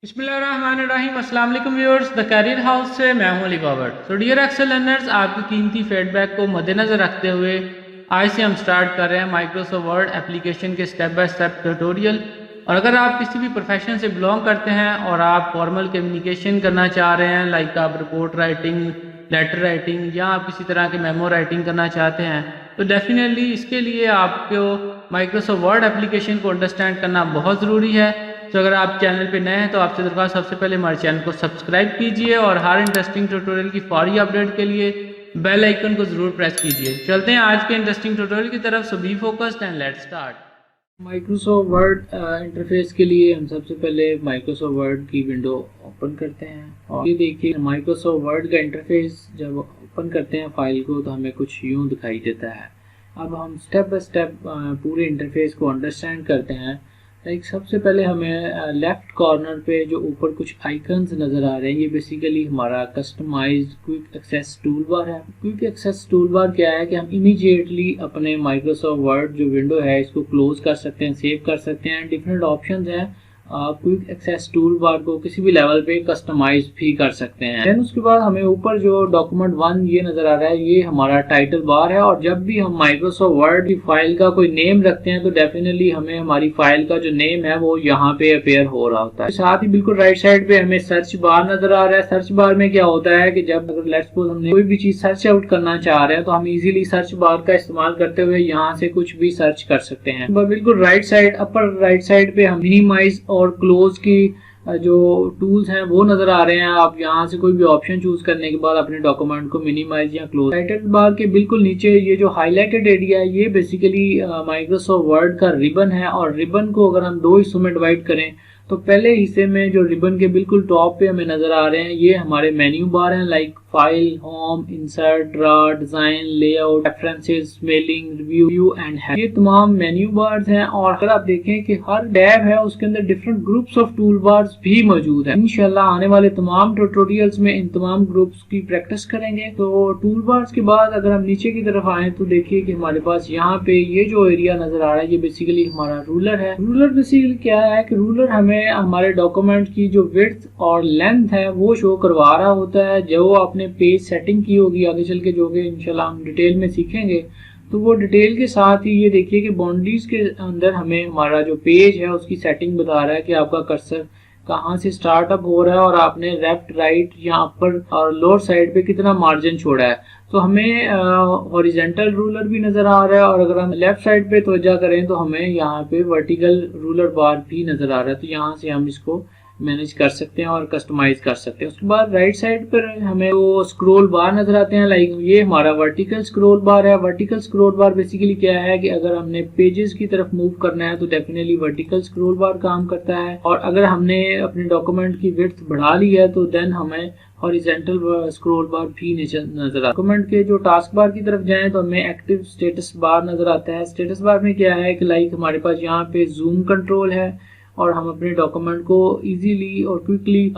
बिस्मिल्लाहिर्रहमानिर्रहीम। अस्सलाम वालेकुम व्यूअर्स, द करियर हाउस से मैं हूं Ali Babar. So dear Excel learners, आपकी कीमती फीडबैक को मद्देनज़र रखते हुए आज से हम स्टार्ट कर रहे हैं माइक्रोसॉफ्ट वर्ड एप्लीकेशन के स्टेप बाय स्टेप ट्यूटोरियल। और अगर आप किसी भी प्रोफेशन से बिलोंग करते हैं और आप फॉर्मल कम्युनिकेशन करना चाह रहे हैं, लाइक आप रिपोर्ट राइटिंग, लेटर राइटिंग या आप किसी तरह के मेमो राइटिंग करना चाहते हैं, तो डेफिनेटली इसके लिए आपको माइक्रोसॉफ्ट वर्ड एप्लीकेशन को अंडरस्टैंड करना बहुत ज़रूरी है। तो अगर आप चैनल पे नए हैं तो आपसे दरख्वास्त सबसे पहले हमारे चैनल को सब्सक्राइब कीजिए और हर इंटरेस्टिंग ट्यूटोरियल की फौरी अपडेट के लिए बेल आइकन को ज़रूर प्रेस कीजिए। चलते हैं आज के इंटरेस्टिंग ट्यूटोरियल की तरफ। So be focused and let's start. Microsoft Word interface के लिए हम सबसे पहले माइक्रोसॉफ्ट वर्ड की विंडो ओपन करते हैं और ये देखिए माइक्रोसॉफ्ट वर्ड का इंटरफेस जब ओपन करते हैं फाइल को तो हमें कुछ यूँ दिखाई देता है। अब हम स्टेप बाय स्टेप पूरे इंटरफेस को अंडरस्टैंड करते हैं। लाइक सबसे पहले हमें लेफ्ट कॉर्नर पे जो ऊपर कुछ आइकन्स नज़र आ रहे हैं, ये बेसिकली हमारा customized quick access tool bar है। क्विक एक्सेस टूल बार क्या है कि हम इमीडिएटली अपने माइक्रोसॉफ्ट वर्ड जो विंडो है इसको क्लोज कर सकते हैं, सेव कर सकते हैं। डिफरेंट ऑप्शंस हैं। क्विक एक्सेस टूल बार को किसी भी लेवल पे कस्टमाइज भी कर सकते हैं। देन उसके बाद हमें ऊपर जो डॉक्यूमेंट 1 ये नजर आ रहा है, ये हमारा टाइटल बार है। और जब भी हम माइक्रोसॉफ्ट वर्ड की फाइल का कोई नेम रखते हैं तो डेफिनेटली हमें हमारी फाइल का जो नेम है वो यहाँ पे अपेयर हो रहा होता है। साथ ही बिल्कुल राइट साइड पे हमें सर्च बार नजर आ रहा है। सर्च बार में क्या होता है कि जब अगर लेट्स सपोज हमने कोई भी चीज सर्च आउट करना चाह रहे हैं तो हम इजीली सर्च बार का इस्तेमाल करते हुए यहाँ से कुछ भी सर्च कर सकते हैं। बिल्कुल right side, upper right side पे हम मिनिमाइज और क्लोज की जो टूल्स हैं वो नजर आ रहे हैं। आप यहाँ से कोई भी ऑप्शन चूज करने के बाद अपने डॉक्यूमेंट को मिनिमाइज या क्लोज। टाइटल बार के बिल्कुल नीचे ये जो हाईलाइटेड एरिया है ये बेसिकली माइक्रोसॉफ्ट वर्ड का रिबन है। और रिबन को अगर हम दो हिस्सों में डिवाइड करें तो पहले हिस्से में जो रिबन के बिल्कुल टॉप पे हमें नजर आ रहे हैं ये हमारे मेन्यू बार हैं, like file, home, insert, draw, design, layout, references, mailing, review and help. ये तमाम मेन्यू बार्स हैं। और अगर आप देखें कि हर टैब है उसके अंदर different groups of tool bars भी मौजूद है। इंशाल्लाह आने वाले तमाम ट्यूटोरियल्स में इन तमाम ग्रुप्स की प्रैक्टिस करेंगे। तो टूल बार्स के बाद अगर हम नीचे की तरफ आए तो देखिए कि हमारे पास यहाँ पे ये जो एरिया नजर आ रहा है ये बेसिकली हमारा रूलर है। रूलर बेसिकली क्या है कि रूलर हमें हमारे डॉक्यूमेंट की जो विड्थ और लेंथ है वो शो करवा रहा होता है। जो आपने पेज सेटिंग की होगी आगे चल के जो कि इंशाल्लाह हम डिटेल में सीखेंगे, तो वो डिटेल के साथ ही ये देखिए कि बाउंड्रीज के अंदर हमें हमारा जो पेज है उसकी सेटिंग बता रहा है कि आपका कर्सर कहाँ से स्टार्टअप हो रहा है और आपने लेफ्ट, राइट या अपर और लोअर साइड पे कितना मार्जिन छोड़ा है। तो हमें हॉरिजेंटल रूलर भी नजर आ रहा है और अगर हम लेफ्ट साइड पे तवज्जो करें तो हमें यहाँ पे वर्टिकल रूलर बार भी नजर आ रहा है। तो यहाँ से हम इसको मैनेज कर सकते हैं और कस्टमाइज कर सकते हैं। उसके बाद राइट साइड पर हमें वो स्क्रॉल बार नजर आते हैं, लाइक ये हमारा वर्टिकल स्क्रॉल बार है। वर्टिकल स्क्रॉल बार बेसिकली क्या है कि अगर हमने पेजेस की तरफ मूव करना है तो डेफिनेटली वर्टिकल स्क्रॉल बार काम करता है। और अगर हमने अपने डॉक्यूमेंट की विड्थ बढ़ा ली है तो देन हमें हॉरिजेंटल स्क्रॉल बार भी नजर आता है। डॉक्यूमेंट के जो टास्क बार की तरफ जाएं तो हमें एक्टिव स्टेटस बार नजर आता है। स्टेटस बार में क्या है कि लाइक हमारे पास यहाँ पे जूम कंट्रोल है और हम अपने डॉक्यूमेंट को इजीली और क्विकली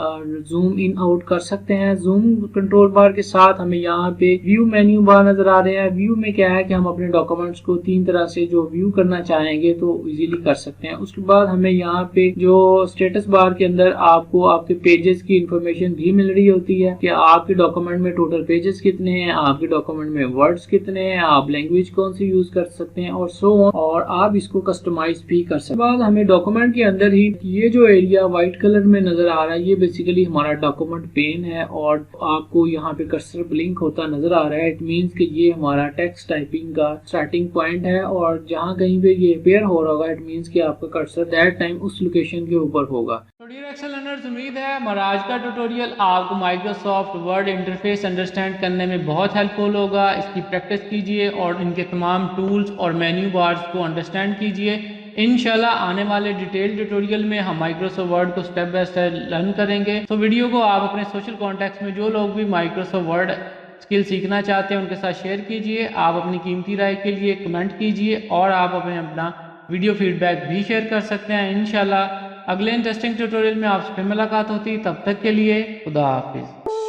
जूम इन आउट कर सकते हैं। जूम कंट्रोल बार के साथ हमें यहाँ पे व्यू मेन्यू बार नजर आ रहे हैं। व्यू में क्या है कि हम अपने डॉक्यूमेंट्स को 3 तरह से जो व्यू करना चाहेंगे तो इजीली कर सकते हैं। उसके बाद हमें यहाँ पे जो स्टेटस बार के अंदर आपको आपके पेजेस की इंफॉर्मेशन भी मिल रही होती है कि आपके डॉक्यूमेंट में टोटल पेजेस कितने हैं, आपके डॉक्यूमेंट में वर्ड्स कितने हैं, आप लैंग्वेज कौन सी यूज कर सकते हैं और सो ऑन, और आप इसको कस्टमाइज भी कर सकते हैं। बाद हमें डॉक्यूमेंट के अंदर ही ये जो एरिया व्हाइट कलर में नजर आ रहा है ये बेसिकली हमारा डॉक्यूमेंट पेन है और आपको यहाँ पे कर्सर ब्लिंक होता नजर आ रहा है। इट मींस कि ये हमारा टेक्स्ट टाइपिंग का स्टार्टिंग पॉइंट है और जहाँ कहीं पे ये अपेयर हो रहा होगा इट मींस कि आपका कर्सर दैट टाइम उस लोकेशन के ऊपर होगा। तो डियर एक्सेल लर्नर्स, उम्मीद है हमारा आज का ट्यूटोरियल आपको माइक्रोसॉफ्ट वर्ड इंटरफेस अंडरस्टैंड करने में बहुत हेल्पफुल होगा। इसकी प्रैक्टिस कीजिए और इनके तमाम टूल्स और मेन्यू बार्स को अंडरस्टैंड कीजिए। इंशाल्लाह आने वाले डिटेल ट्यूटोरियल में हम माइक्रोसॉफ्ट वर्ड को स्टेप बाय स्टेप लर्न करेंगे। तो वीडियो को आप अपने सोशल कॉन्टैक्ट्स में जो लोग भी माइक्रोसॉफ्ट वर्ड स्किल सीखना चाहते हैं उनके साथ शेयर कीजिए। आप अपनी कीमती राय के लिए कमेंट कीजिए और आप अपना वीडियो फीडबैक भी शेयर कर सकते हैं। इंशाल्लाह अगले इंटरेस्टिंग ट्यूटोरियल में आपसे फिर मुलाकात होती है। तब तक के लिए खुदा हाफिज।